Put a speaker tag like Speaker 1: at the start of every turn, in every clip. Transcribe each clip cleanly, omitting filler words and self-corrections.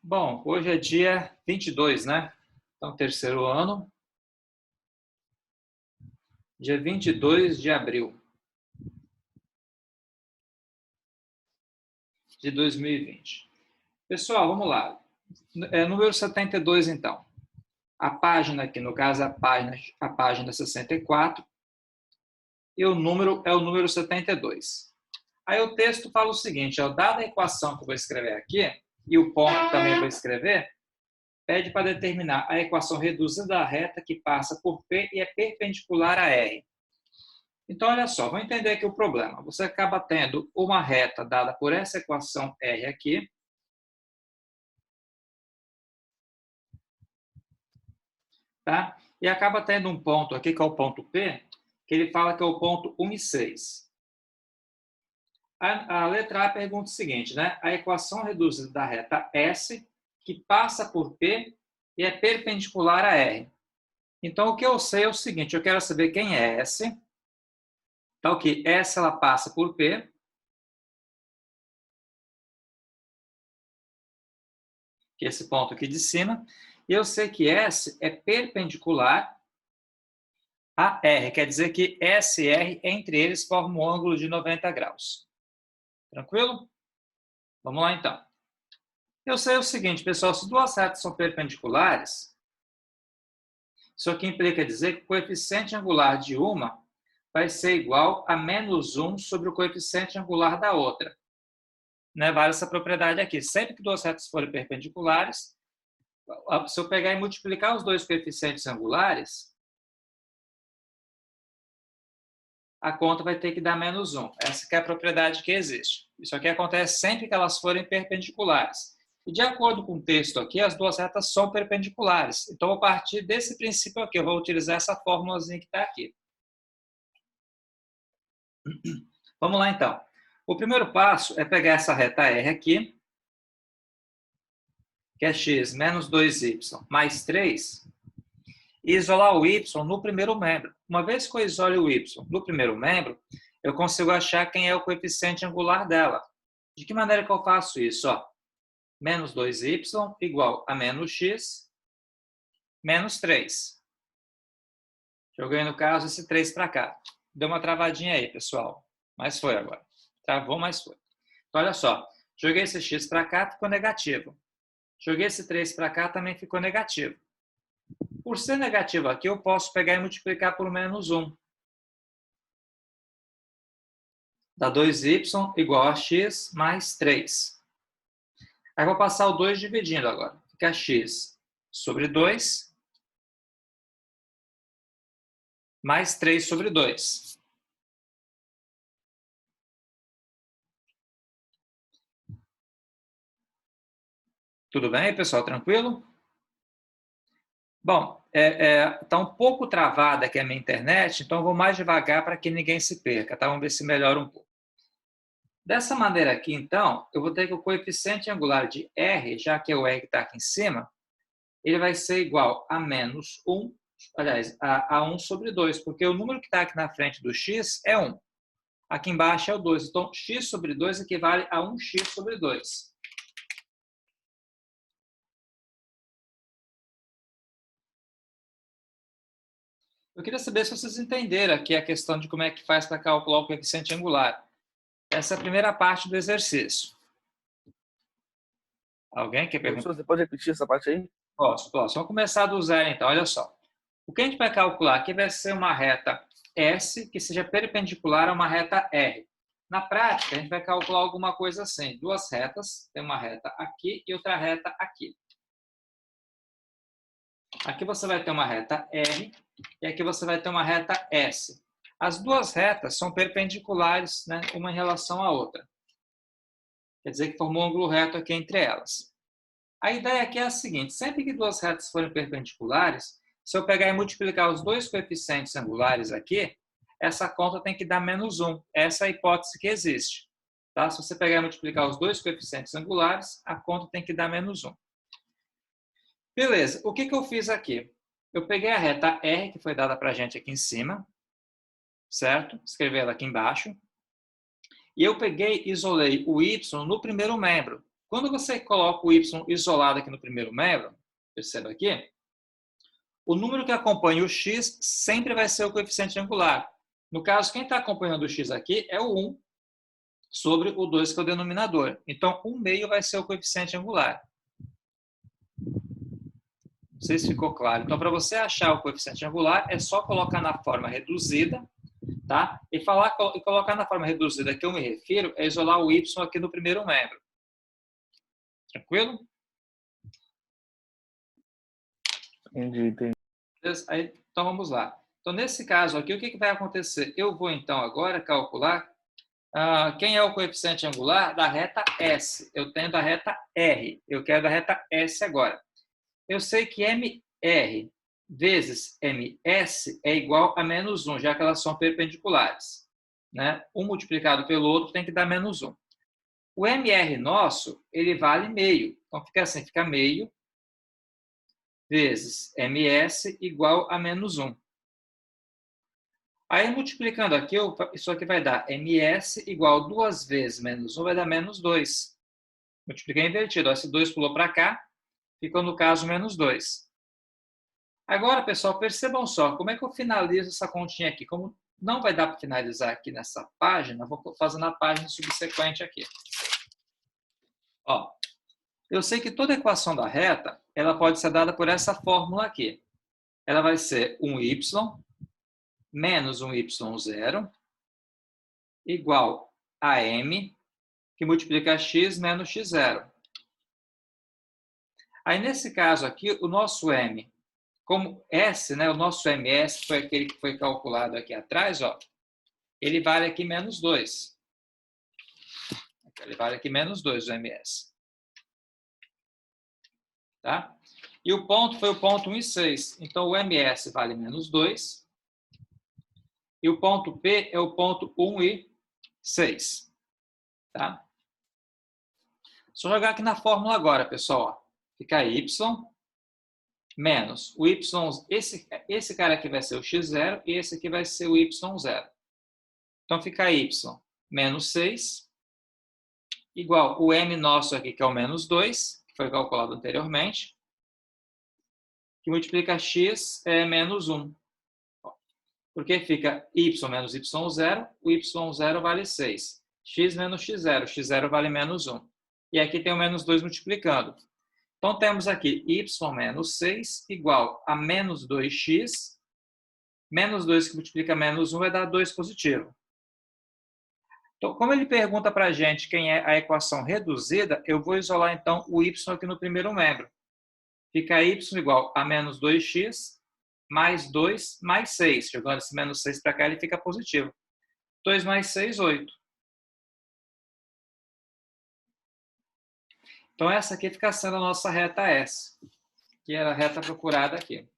Speaker 1: Bom, hoje é dia 22, né? Então, terceiro ano, dia 22 de abril de 2020. Pessoal, vamos lá. Número 72, então. A página aqui, no caso, a página 64, e o número é o número 72. Aí o texto fala o seguinte, dada a equação que eu vou escrever aqui, e o ponto também vou escrever, pede para determinar a equação reduzida da reta que passa por P e é perpendicular a R. Então, olha só, vamos entender aqui o problema. Você acaba tendo uma reta dada por essa equação R aqui, tá? E acaba tendo um ponto aqui, que é o ponto P, que ele fala que é o ponto 1 e 6. A letra A pergunta o seguinte, né? A equação reduzida da reta S, que passa por P e é perpendicular a R. Então, o que eu sei é o seguinte, eu quero saber quem é S. Então, que S ela passa por P, que é esse ponto aqui de cima, e eu sei que S é perpendicular a R, quer dizer que S e R, entre eles, formam um ângulo de 90 graus. Tranquilo? Vamos lá, então. Eu sei o seguinte, pessoal, se duas retas são perpendiculares, isso aqui implica dizer que o coeficiente angular de uma vai ser igual a menos 1 sobre o coeficiente angular da outra. Né? Vale essa propriedade aqui. Sempre que duas retas forem perpendiculares, se eu pegar e multiplicar os dois coeficientes angulares, a conta vai ter que dar menos 1. Essa que é a propriedade que existe. Isso aqui acontece sempre que elas forem perpendiculares. E de acordo com o texto aqui, as duas retas são perpendiculares. Então, a partir desse princípio aqui, eu vou utilizar essa fórmulazinha que está aqui. Vamos lá, então. O primeiro passo é pegar essa reta R aqui, que é x menos 2y mais 3, e isolar o y no primeiro membro. Uma vez que eu isole o y no primeiro membro, eu consigo achar quem é o coeficiente angular dela. De que maneira que eu faço isso? Menos 2y igual a menos x menos 3. Joguei, no caso, esse 3 para cá. Deu uma travadinha aí, pessoal. Mas foi agora. Travou, mas foi. Então, olha só. Joguei esse x para cá, ficou negativo. Joguei esse 3 para cá, também ficou negativo. Por ser negativo aqui, eu posso pegar e multiplicar por menos 1. Dá 2y igual a x mais 3. Aí vou passar o 2 dividindo agora. Fica x sobre 2 mais 3 sobre 2. Tudo bem, pessoal? Tranquilo? Bom, está um pouco travada aqui a minha internet, então eu vou mais devagar para que ninguém se perca, tá? Vamos ver se melhora um pouco. Dessa maneira aqui, então, eu vou ter que o coeficiente angular de R, já que é o R que está aqui em cima, ele vai ser igual a menos 1, aliás, a 1 sobre 2, porque o número que está aqui na frente do x é 1. Aqui embaixo é o 2. Então, x sobre 2 equivale a 1x sobre 2. Eu queria saber se vocês entenderam aqui a questão de como é que faz para calcular o coeficiente angular. Essa é a primeira parte do exercício. Alguém quer perguntar?
Speaker 2: Professor, você pode repetir essa parte aí?
Speaker 1: Posso. Vamos começar do zero, então. Olha só. O que a gente vai calcular aqui vai ser uma reta S que seja perpendicular a uma reta R. Na prática, a gente vai calcular alguma coisa assim. Duas retas, tem uma reta aqui e outra reta aqui. Aqui você vai ter uma reta R e aqui você vai ter uma reta S. As duas retas são perpendiculares, né, uma em relação à outra. Quer dizer que formou um ângulo reto aqui entre elas. A ideia aqui é a seguinte, sempre que duas retas forem perpendiculares, se eu pegar e multiplicar os dois coeficientes angulares aqui, essa conta tem que dar menos 1. Essa é a hipótese que existe. Tá? Se você pegar e multiplicar os dois coeficientes angulares, a conta tem que dar menos 1. Beleza, o que eu fiz aqui? Eu peguei a reta R, que foi dada para a gente aqui em cima, certo? Escrevi ela aqui embaixo. E eu peguei e isolei o y no primeiro membro. Quando você coloca o y isolado aqui no primeiro membro, perceba aqui, o número que acompanha o x sempre vai ser o coeficiente angular. No caso, quem está acompanhando o x aqui é o 1 sobre o 2, que é o denominador. Então, 1/2 vai ser o coeficiente angular. Não sei se ficou claro. Então, para você achar o coeficiente angular, é só colocar na forma reduzida, tá? E colocar na forma reduzida que eu me refiro é isolar o y aqui no primeiro membro. Tranquilo?
Speaker 2: Entendi.
Speaker 1: Então, vamos lá. Então, nesse caso aqui, o que vai acontecer? Eu vou, então, agora calcular quem é o coeficiente angular da reta S. Eu tenho da reta R. Eu quero da reta S agora. Eu sei que MR vezes MS é igual a menos 1, já que elas são perpendiculares. Né? Um multiplicado pelo outro tem que dar menos 1. O MR nosso, ele vale meio. Então, fica assim, fica meio vezes MS igual a menos 1. Aí, multiplicando aqui, isso aqui vai dar MS igual 2 vezes menos 1, vai dar menos 2. Multipliquei invertido. Esse 2 pulou para cá, ficou, no caso, menos 2. Agora, pessoal, percebam só, como é que eu finalizo essa continha aqui? Como não vai dar para finalizar aqui nessa página, vou fazer na página subsequente aqui. Ó, eu sei que toda equação da reta, ela pode ser dada por essa fórmula aqui. Ela vai ser 1y menos 1y0 igual a m, que multiplica x menos x0. Aí, nesse caso aqui, o nosso m, como S, né, o nosso MS foi aquele que foi calculado aqui atrás, ó, ele vale aqui menos 2. Ele vale aqui menos 2, o MS. Tá? E o ponto foi o ponto 1 e 6. Então, o MS vale menos 2. E o ponto P é o ponto 1 e 6. Tá? Só jogar aqui na fórmula agora, pessoal. Fica y menos o y, esse cara aqui vai ser o x0 e esse aqui vai ser o y0. Então, fica y menos 6 igual o m nosso aqui, que é o menos 2, que foi calculado anteriormente, que multiplica x menos 1. Porque fica y menos y0, o y0 vale 6. X menos x0, x0 vale menos 1. E aqui tem o menos 2 multiplicando. Então, temos aqui y menos 6 igual a menos 2x. Menos 2 que multiplica menos 1 vai dar 2 positivo. Então, como ele pergunta para a gente quem é a equação reduzida, eu vou isolar, então, o y aqui no primeiro membro. Fica y igual a menos 2x mais 2 mais 6. Jogando esse menos 6 para cá, ele fica positivo. 2 mais 6, 8. Então, essa aqui fica sendo a nossa reta S, que era a reta procurada aqui.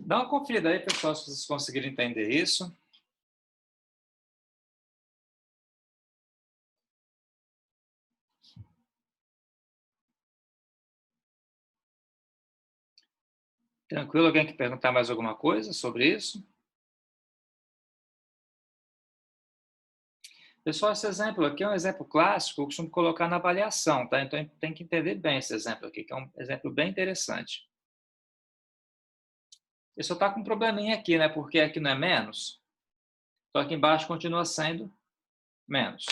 Speaker 1: Dá uma conferida aí, pessoal, se vocês conseguiram entender isso. Tranquilo? Alguém quer perguntar mais alguma coisa sobre isso? Pessoal, esse exemplo aqui é um exemplo clássico, eu costumo colocar na avaliação, tá? Então, tem que entender bem esse exemplo aqui, que é um exemplo bem interessante. Ele só está com um probleminha aqui, né? Porque aqui não é menos. Então, aqui embaixo continua sendo menos.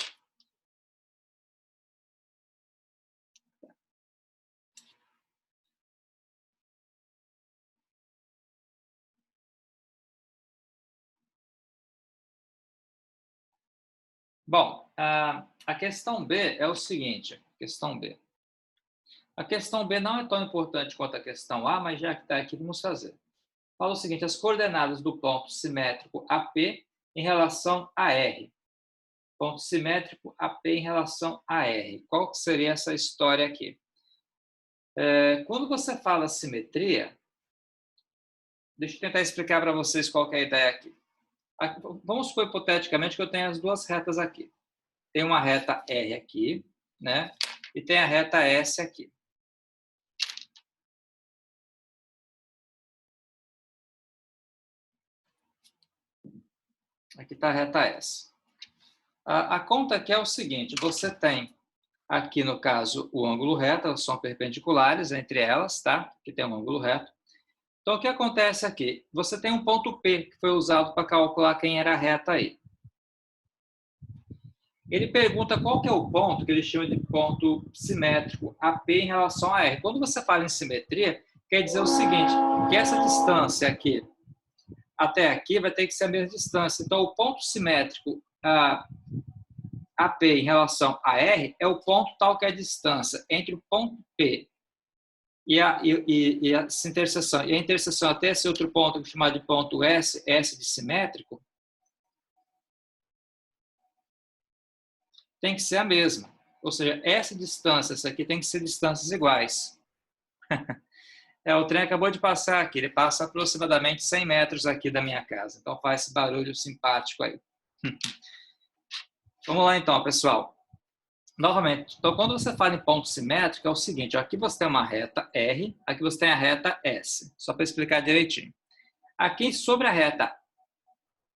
Speaker 1: Bom, a questão B é o seguinte. Questão B. A questão B não é tão importante quanto a questão A, mas já que está aqui, vamos fazer. Fala o seguinte, as coordenadas do ponto simétrico AP em relação a R. Ponto simétrico AP em relação a R. Qual que seria essa história aqui? Quando você fala simetria, deixa eu tentar explicar para vocês qual que é a ideia aqui. Vamos supor hipoteticamente que eu tenho as duas retas aqui. Tem uma reta R aqui, né? E tem a reta S aqui. Aqui está a reta S. A conta aqui é o seguinte, você tem aqui, no caso, o ângulo reto, elas são perpendiculares entre elas, tá? Que tem um ângulo reto. Então, o que acontece aqui? Você tem um ponto P, que foi usado para calcular quem era a reta aí. Ele pergunta qual que é o ponto, que ele chama de ponto simétrico, AP em relação a R. Quando você fala em simetria, quer dizer o seguinte, que essa distância aqui até aqui vai ter que ser a mesma distância. Então, o ponto simétrico AP em relação a R é o ponto tal que é a distância entre o ponto P e essa interseção. E a interseção até esse outro ponto, que é chamado de ponto S, S de simétrico, tem que ser a mesma. Ou seja, essa distância, essa aqui tem que ser distâncias iguais. O trem acabou de passar aqui, ele passa aproximadamente 100 metros aqui da minha casa. Então faz esse barulho simpático aí. Vamos lá então, pessoal. Novamente, então quando você fala em ponto simétrico, é o seguinte, aqui você tem uma reta R, aqui você tem a reta S. Só para explicar direitinho. Aqui sobre a reta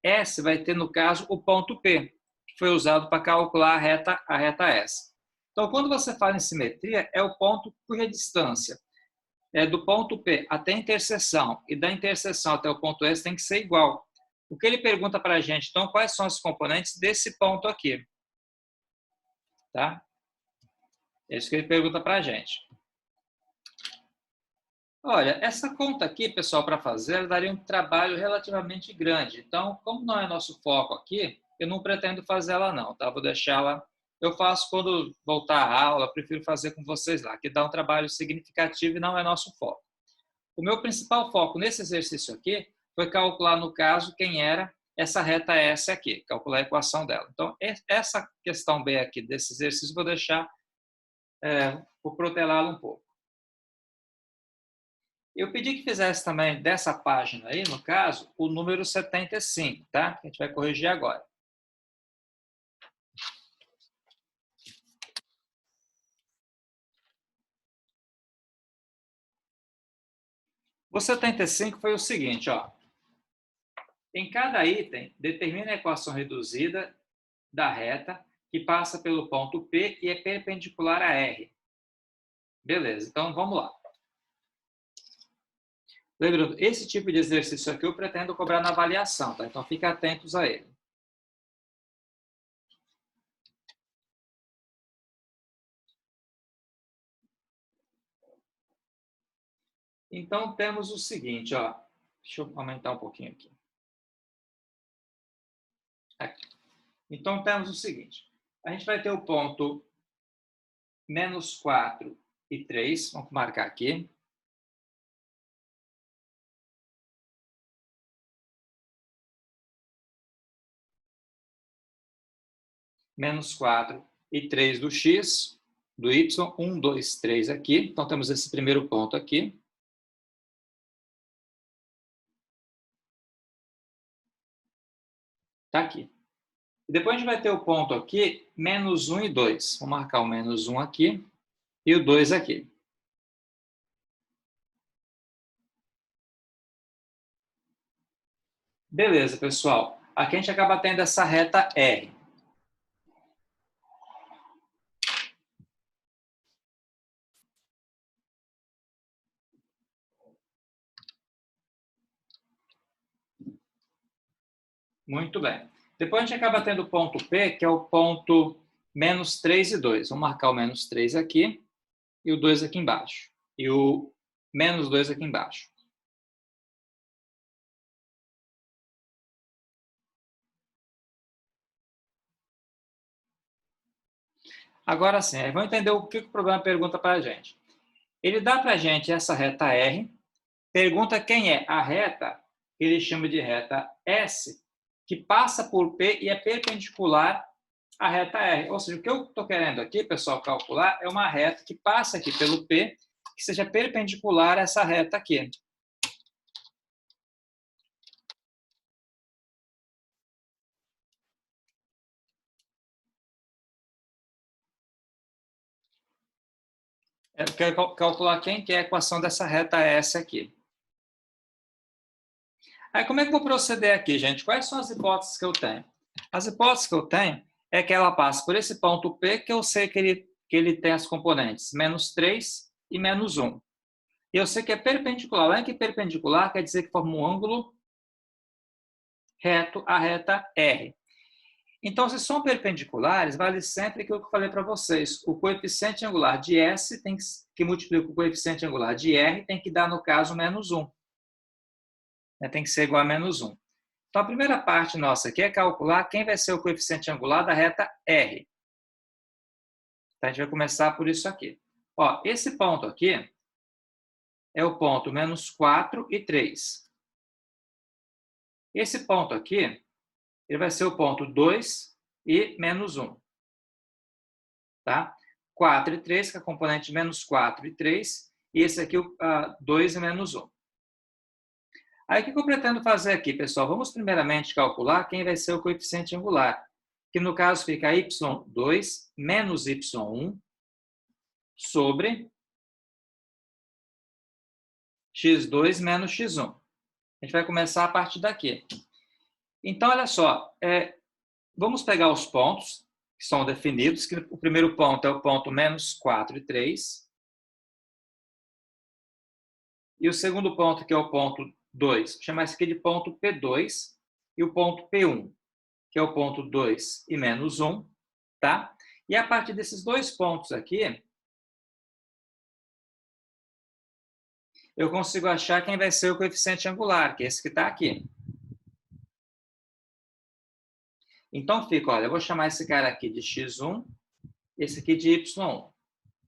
Speaker 1: S vai ter, no caso, o ponto P, que foi usado para calcular a reta S. Então, quando você fala em simetria, é o ponto cuja distância do ponto P até a interseção e da interseção até o ponto S tem que ser igual. O que ele pergunta para a gente, então, quais são os componentes desse ponto aqui? Tá? É isso que ele pergunta para a gente. Olha, essa conta aqui, pessoal, para fazer, daria um trabalho relativamente grande. Então, como não é nosso foco aqui, eu não pretendo fazer ela não, tá? Vou deixá-la... Eu faço quando voltar à aula, prefiro fazer com vocês lá, que dá um trabalho significativo e não é nosso foco. O meu principal foco nesse exercício aqui foi calcular, no caso, quem era essa reta S aqui, calcular a equação dela. Então, essa questão B aqui desse exercício, vou deixar, vou protelá-la um pouco. Eu pedi que fizesse também dessa página aí, no caso, o número 75, tá? Que a gente vai corrigir agora. O 75 foi o seguinte, ó. Em cada item, determina a equação reduzida da reta que passa pelo ponto P e é perpendicular a R. Beleza, então vamos lá. Lembrando, esse tipo de exercício aqui eu pretendo cobrar na avaliação, tá? Então fiquem atentos a ele. Então temos o seguinte, ó. Deixa eu aumentar um pouquinho aqui. Aqui. Então temos o seguinte. A gente vai ter o ponto menos 4 e 3. Vamos marcar aqui. Menos 4 e 3 do x, do y, 1, 2, 3 aqui. Então, temos esse primeiro ponto aqui. Está aqui. E depois a gente vai ter o ponto aqui, menos 1 e 2. Vou marcar o menos 1 aqui e o 2 aqui. Beleza, pessoal. Aqui a gente acaba tendo essa reta R. Muito bem. Depois a gente acaba tendo o ponto P, que é o ponto menos 3 e 2. Vou marcar o menos 3 aqui e o 2 aqui embaixo. E o menos 2 aqui embaixo. Agora sim, vamos entender o que o problema pergunta para a gente. Ele dá para a gente essa reta R, pergunta quem é a reta, que ele chama de reta S, que passa por P e é perpendicular à reta R. Ou seja, o que eu estou querendo aqui, pessoal, calcular é uma reta que passa aqui pelo P, que seja perpendicular a essa reta aqui. Eu quero calcular quem que é a equação dessa reta S aqui. Aí, como é que eu vou proceder aqui, gente? Quais são as hipóteses que eu tenho? As hipóteses que eu tenho é que ela passa por esse ponto P, que eu sei que ele tem as componentes menos 3 e menos 1. E eu sei que é perpendicular. Olha que perpendicular quer dizer que forma um ângulo reto à reta R. Então, se são perpendiculares, vale sempre aquilo que eu falei para vocês. O coeficiente angular de S, que multiplica o coeficiente angular de R, tem que dar, no caso, menos 1. Tem que ser igual a menos 1. Então, a primeira parte nossa aqui é calcular quem vai ser o coeficiente angular da reta R. Então, a gente vai começar por isso aqui. Ó, esse ponto aqui é o ponto menos 4 e 3. Esse ponto aqui, ele vai ser o ponto 2 e menos 1. Tá? 4 e 3, que é a componente menos 4 e 3. E esse aqui, 2 e menos 1. Aí, o que eu pretendo fazer aqui, pessoal? Vamos primeiramente calcular quem vai ser o coeficiente angular, que no caso fica y2 menos y1 sobre x2 menos x1. A gente vai começar a partir daqui. Então, olha só, vamos pegar os pontos que são definidos, que o primeiro ponto é o ponto menos 4 e 3. E o segundo ponto, que é o ponto 2, vou chamar esse aqui de ponto P2, e o ponto P1, que é o ponto 2 e menos 1, tá? E a partir desses dois pontos aqui, eu consigo achar quem vai ser o coeficiente angular, que é esse que está aqui. Então, fica, olha, eu vou chamar esse cara aqui de x1, esse aqui de y1,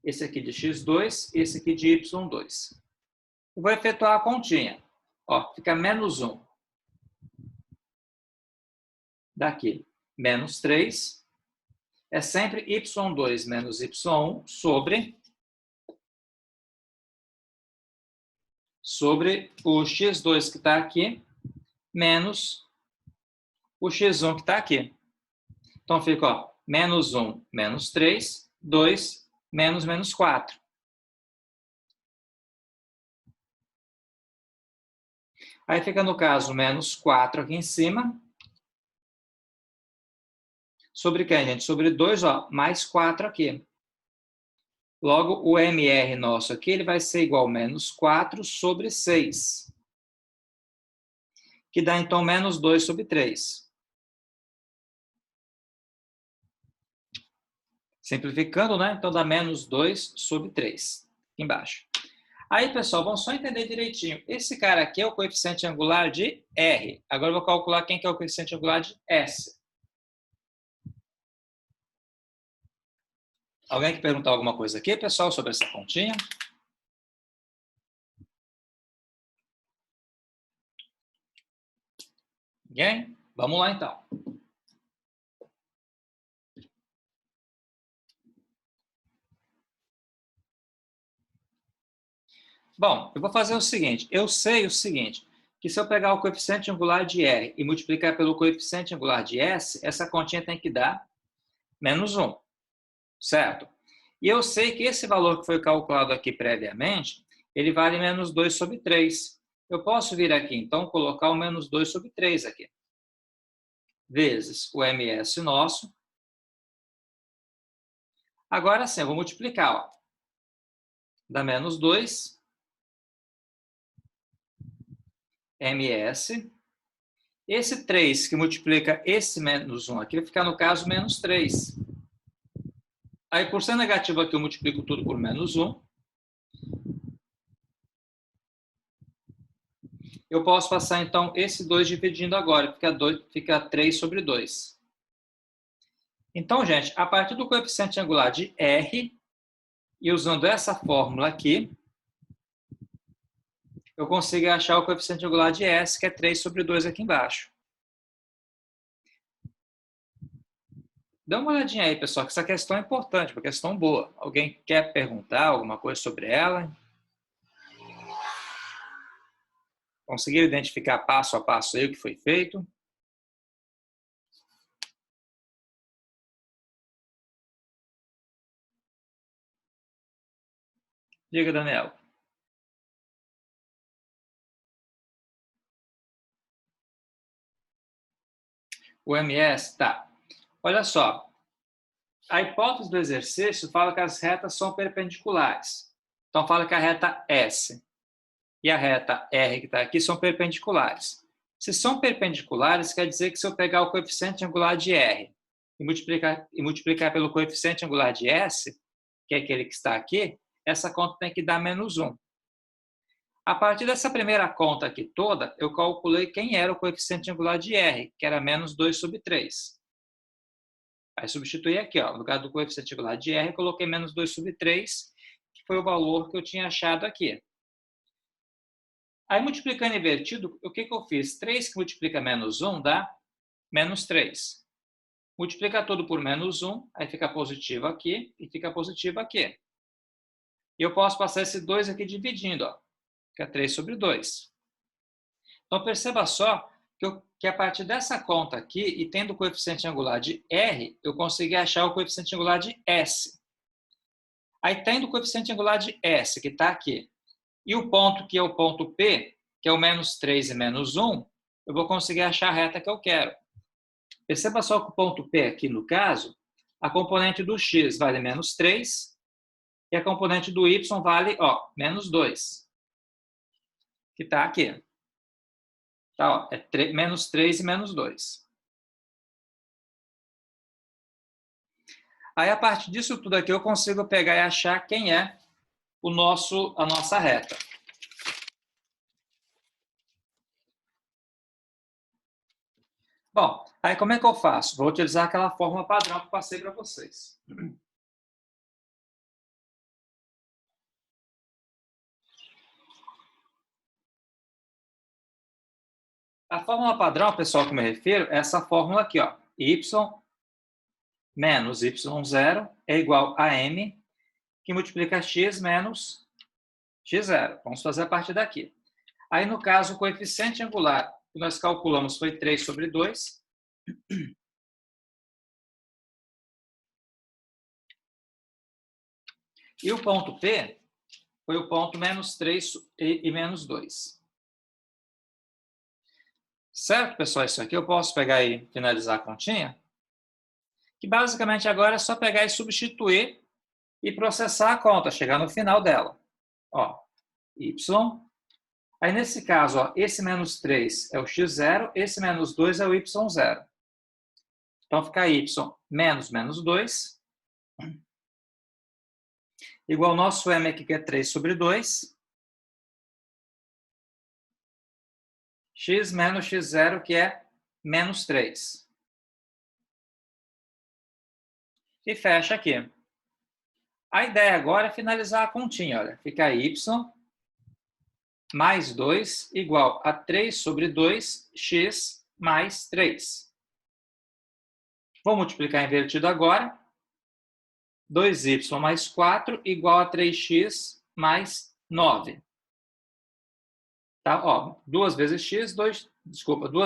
Speaker 1: esse aqui de x2, esse aqui de y2. Eu vou efetuar a continha. Ó, fica menos 1. Daqui, menos 3. É sempre y2 menos y1 sobre o x2 que está aqui, menos o x1 que está aqui. Então, fica, ó, menos 1, menos 3, 2, menos 4. Aí fica, no caso, menos 4 aqui em cima. Sobre quem, gente? Sobre 2, ó, mais 4 aqui. Logo, o MR nosso aqui ele vai ser igual a menos 4 sobre 6. Que dá, então, menos 2 sobre 3. Simplificando, né? Então, dá menos 2 sobre 3. Aqui embaixo. Aí, pessoal, vamos só entender direitinho. Esse cara aqui é o coeficiente angular de R. Agora, eu vou calcular quem que é o coeficiente angular de S. Alguém quer perguntar alguma coisa aqui, pessoal, sobre essa continha? Ninguém? Vamos lá, então. Bom, eu vou fazer o seguinte. Eu sei o seguinte, que se eu pegar o coeficiente angular de R e multiplicar pelo coeficiente angular de S, essa continha tem que dar menos 1, certo? E eu sei que esse valor que foi calculado aqui previamente, ele vale menos 2 sobre 3. Eu posso vir aqui, então, colocar o menos 2 sobre 3 aqui. Vezes o MS nosso. Agora sim, eu vou multiplicar. Ó. Dá menos 2 MS. Esse 3 que multiplica esse menos 1 aqui vai ficar, no caso, menos 3. Aí, por ser negativo aqui, eu multiplico tudo por menos 1. Eu posso passar, então, esse 2 dividindo agora. Fica 3 sobre 2. Então, gente, a partir do coeficiente angular de R, e usando essa fórmula aqui, eu consigo achar o coeficiente angular de S, que é 3 sobre 2 aqui embaixo. Dá uma olhadinha aí, pessoal, que essa questão é importante, uma questão boa. Alguém quer perguntar alguma coisa sobre ela? Conseguiram identificar passo a passo aí o que foi feito? Diga, Daniel. O MS, tá. Olha só, a hipótese do exercício fala que as retas são perpendiculares. Então, fala que a reta S e a reta R que está aqui são perpendiculares. Se são perpendiculares, quer dizer que se eu pegar o coeficiente angular de R e multiplicar pelo coeficiente angular de S, que é aquele que está aqui, essa conta tem que dar -1. A partir dessa primeira conta aqui toda, eu calculei quem era o coeficiente angular de R, que era -2/3. Aí substituí aqui, ó, no lugar do coeficiente angular de R, eu coloquei -2/3, que foi o valor que eu tinha achado aqui. Aí, multiplicando invertido, o que eu fiz? 3 que multiplica -1 dá -3. Multiplica tudo por -1, aí fica positivo aqui e fica positivo aqui. E eu posso passar esse 2 aqui dividindo, ó, que é 3/2. Então, perceba só que a partir dessa conta aqui, e tendo o coeficiente angular de R, eu consegui achar o coeficiente angular de S. Aí, tendo o coeficiente angular de S, que está aqui, e o ponto que é o ponto P, que é o -3 e -1, eu vou conseguir achar a reta que eu quero. Perceba só que o ponto P aqui, no caso, a componente do x vale -3 e a componente do y vale, ó, -2, que está aqui. Tá, ó, é -3 e -2. Aí, a partir disso tudo aqui, eu consigo pegar e achar quem é a nossa reta. Bom, aí como é que eu faço? Vou utilizar aquela fórmula padrão que eu passei para vocês. A fórmula padrão, pessoal, que eu me refiro, é essa fórmula aqui, ó. Y menos y0 é igual a m, que multiplica x menos x0. Vamos fazer a partir daqui. Aí, no caso, o coeficiente angular que nós calculamos foi 3/2. E o ponto P foi o ponto -3 e -2. Certo, pessoal? Isso aqui eu posso pegar e finalizar a continha? Que basicamente agora é só pegar e substituir e processar a conta, chegar no final dela. Ó, y. Aí, nesse caso, ó, esse -3 é o x0, esse -2 é o y0. Então, fica y menos -2, igual ao nosso m aqui, que é 3/2, x menos x0, que é -3. E fecha aqui. A ideia agora é finalizar a continha. Olha, fica y mais 2 igual a 3/2, x mais 3. Vou multiplicar invertido agora. 2y mais 4 igual a 3x mais 9. Tá? Ó, 2 vezes x, 2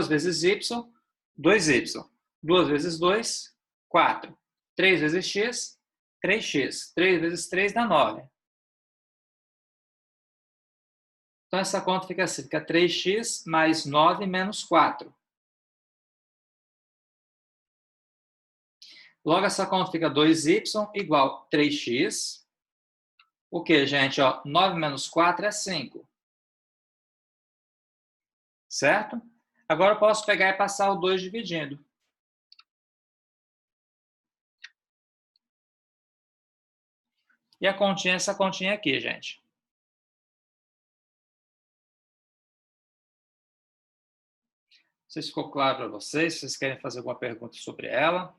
Speaker 1: vezes y, 2y. 2 vezes 2, 4. 3 vezes x, 3x. 3 vezes 3 dá 9. Então, essa conta fica assim, fica 3x mais 9 menos 4. Logo, essa conta fica 2y igual a 3x. O que, gente? Ó, 9 menos 4 é 5. Certo? Agora eu posso pegar e passar o 2 dividindo. E a continha é essa continha aqui, gente. Não sei se ficou claro para vocês, se vocês querem fazer alguma pergunta sobre ela.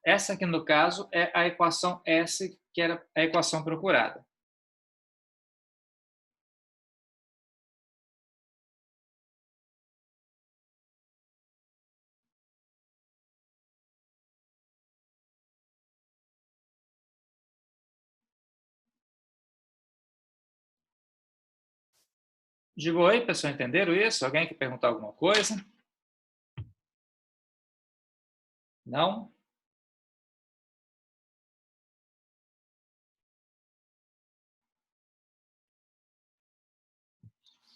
Speaker 1: Essa aqui, no caso, é a equação S, que era a equação procurada. De boa aí, pessoal, entenderam isso? Alguém quer perguntar alguma coisa? Não?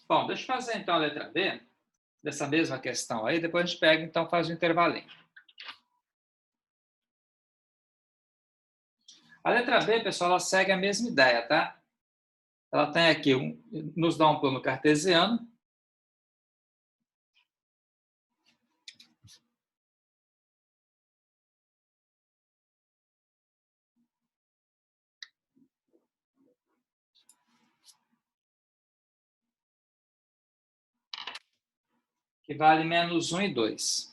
Speaker 1: Bom, deixa eu fazer então a letra B, dessa mesma questão aí, depois a gente pega, então faz um intervalinho. A letra B, pessoal, ela segue a mesma ideia, tá? Ela tem aqui, nos dá um plano cartesiano. Que vale menos 1 e 2.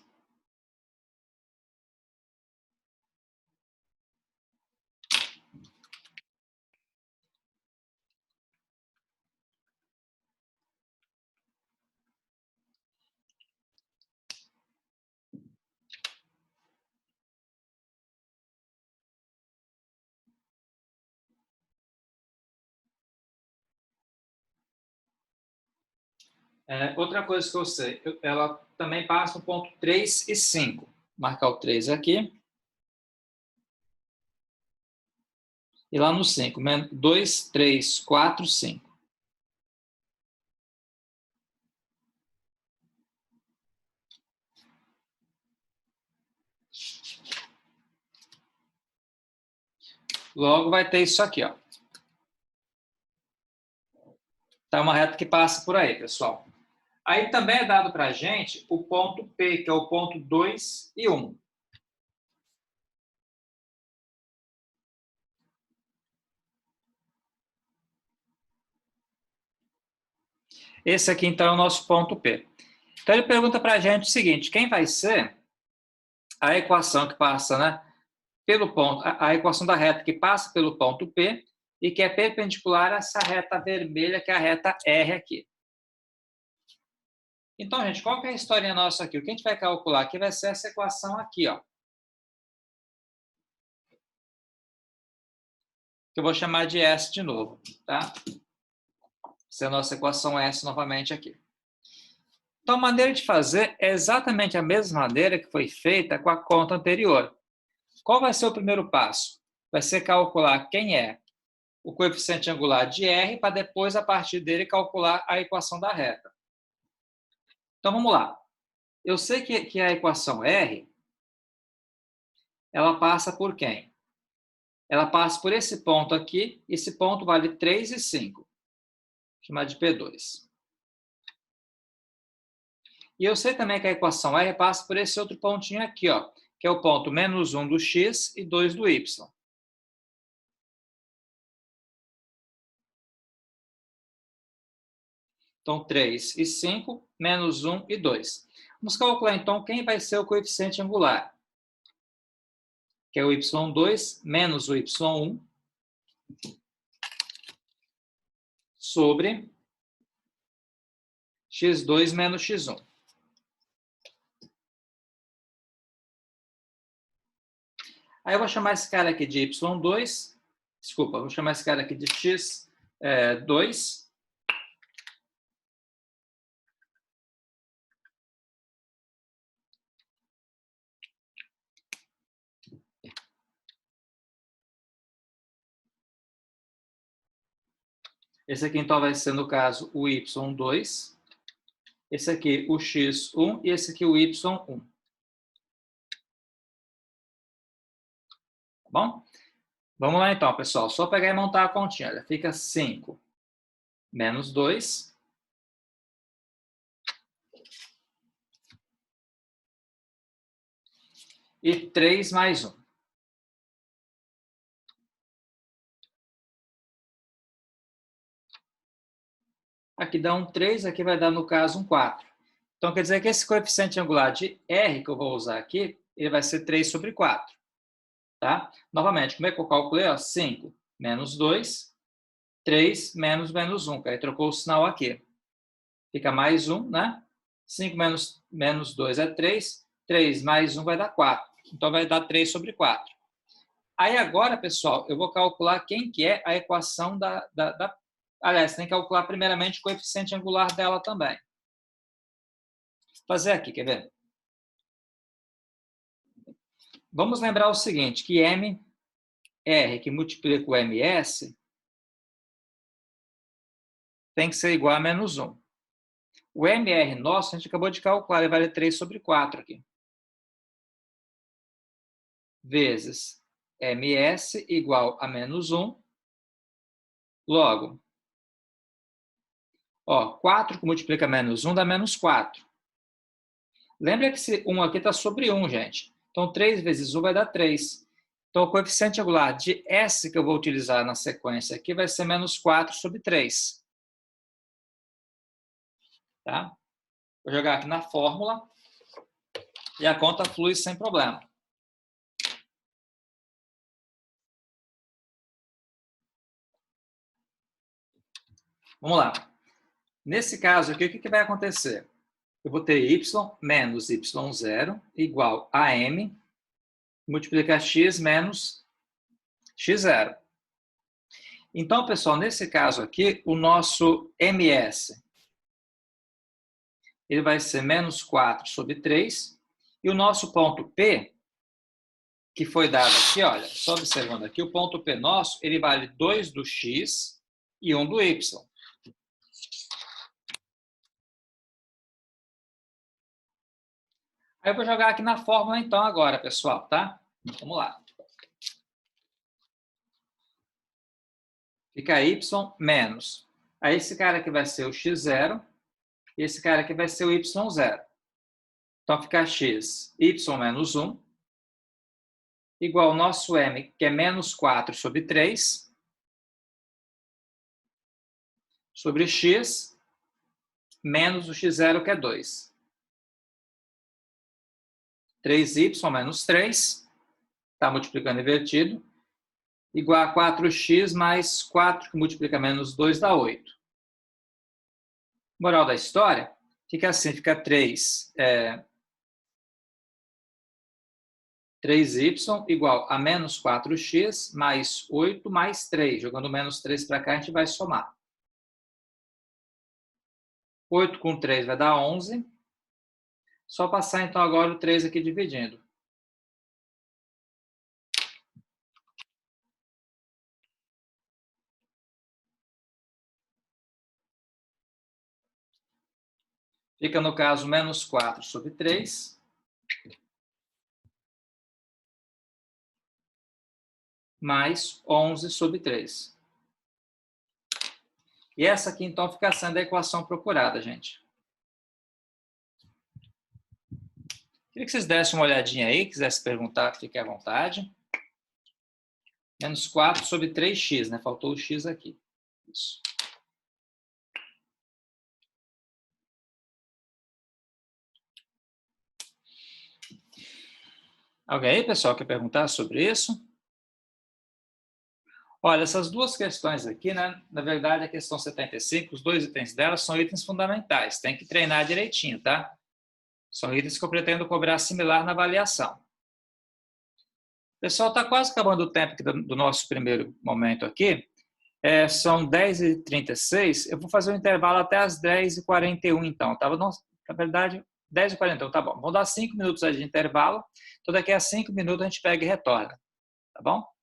Speaker 1: Outra coisa que eu sei, ela também passa no ponto 3 e 5. Vou marcar o 3 aqui. E lá no 5, 2, 3, 4, 5. Logo vai ter isso aqui, ó. Tá uma reta que passa por aí, pessoal. Aí também é dado para a gente o ponto P, que é o ponto 2 e 1. Esse aqui, então, é o nosso ponto P. Então, ele pergunta para a gente o seguinte, quem vai ser a equação que passa, né, pelo ponto, a equação da reta que passa pelo ponto P e que é perpendicular a essa reta vermelha, que é a reta R aqui. Então, gente, qual que é a historinha nossa aqui? O que a gente vai calcular aqui vai ser essa equação aqui, ó. Que eu vou chamar de S de novo, tá? Essa é a nossa equação S novamente aqui. Então, a maneira de fazer é exatamente a mesma maneira que foi feita com a conta anterior. Qual vai ser o primeiro passo? Vai ser calcular quem é o coeficiente angular de R para depois, a partir dele, calcular a equação da reta. Então, vamos lá. Eu sei que a equação R, ela passa por quem? Ela passa por esse ponto aqui, esse ponto vale 3 e 5. Vou chamar de P2. E eu sei também que a equação R passa por esse outro pontinho aqui, ó, que é o ponto menos 1 do x e 2 do y. Então, 3 e 5, menos 1 e 2. Vamos calcular, então, quem vai ser o coeficiente angular, que é o y2 menos o y1 sobre x2 menos x1. Aí eu vou chamar esse cara aqui de y2, desculpa, vou chamar esse cara aqui de x2. Esse aqui, então, vai ser, no caso, o y2. Esse aqui, o x1. E esse aqui, o y1. Tá bom? Vamos lá, então, pessoal. Só pegar e montar a continha. Olha, fica 5 menos 2. E 3 mais 1. Aqui dá um 3, aqui vai dar, no caso, um 4. Então, quer dizer que esse coeficiente angular de R, que eu vou usar aqui, ele vai ser 3 sobre 4. Tá? Novamente, como é que eu calculei? 5 menos 2, 3 menos 1. Aí trocou o sinal aqui. Fica mais 1, né? 5 menos 2 é 3. 3 mais 1 vai dar 4. Então, vai dar 3 sobre 4. Aí, agora, pessoal, eu vou calcular quem que é a equação Aliás, tem que calcular primeiramente o coeficiente angular dela também. Vou fazer aqui, quer ver? Vamos lembrar o seguinte, que MR, que multiplica o MS, tem que ser igual a menos 1. O MR nosso, a gente acabou de calcular, ele vale 3 sobre 4 aqui. Vezes MS igual a menos 1. Logo, 4 que multiplica menos 1 dá menos 4. Lembra que esse 1 aqui está sobre 1, gente. Então, 3 vezes 1 vai dar 3. Então, o coeficiente angular de S que eu vou utilizar na sequência aqui vai ser menos 4 sobre 3. Tá? Vou jogar aqui na fórmula e a conta flui sem problema. Vamos lá. Nesse caso aqui, o que vai acontecer? Eu vou ter y menos y0 igual a m multiplicar x menos x0. Então, pessoal, nesse caso aqui, o nosso ms ele vai ser menos 4 sobre 3. E o nosso ponto P, que foi dado aqui, olha, só observando aqui, o ponto P nosso, ele vale 2 do x e 1 do y. Aí eu vou jogar aqui na fórmula então agora, pessoal, tá? Vamos lá. Fica y menos. Aí esse cara aqui vai ser o x0 e esse cara aqui vai ser o y0. Então fica x, y menos 1, igual ao nosso m, que é menos 4 sobre 3, sobre x, menos o x0, que é 2. 3y menos 3, está multiplicando invertido, igual a 4x mais 4, que multiplica menos 2, dá 8. Moral da história, fica assim, fica 3y igual a menos 4x mais 8 mais 3. Jogando menos 3 para cá, a gente vai somar. 8 com 3 vai dar 11. Só passar, então, agora o 3 aqui dividindo. Fica, no caso, menos 4 sobre 3. Mais 11 sobre 3. E essa aqui, então, fica sendo a equação procurada, gente. Queria que vocês dessem uma olhadinha aí, quisesse perguntar, fique à vontade. Menos 4 sobre 3x, né? Faltou o x aqui. Isso. Alguém aí, pessoal, quer perguntar sobre isso? Olha, essas duas questões aqui, né? Na verdade, a questão 75, os dois itens delas são itens fundamentais. Tem que treinar direitinho, tá? São itens que eu pretendo cobrar similar na avaliação. Pessoal, está quase acabando o tempo aqui do nosso primeiro momento aqui. São 10h36. Eu vou fazer um intervalo até as 10h41, então. Na verdade, 10h41, tá bom. Vamos dar 5 minutos aí de intervalo. Então, daqui a 5 minutos a gente pega e retorna. Tá bom?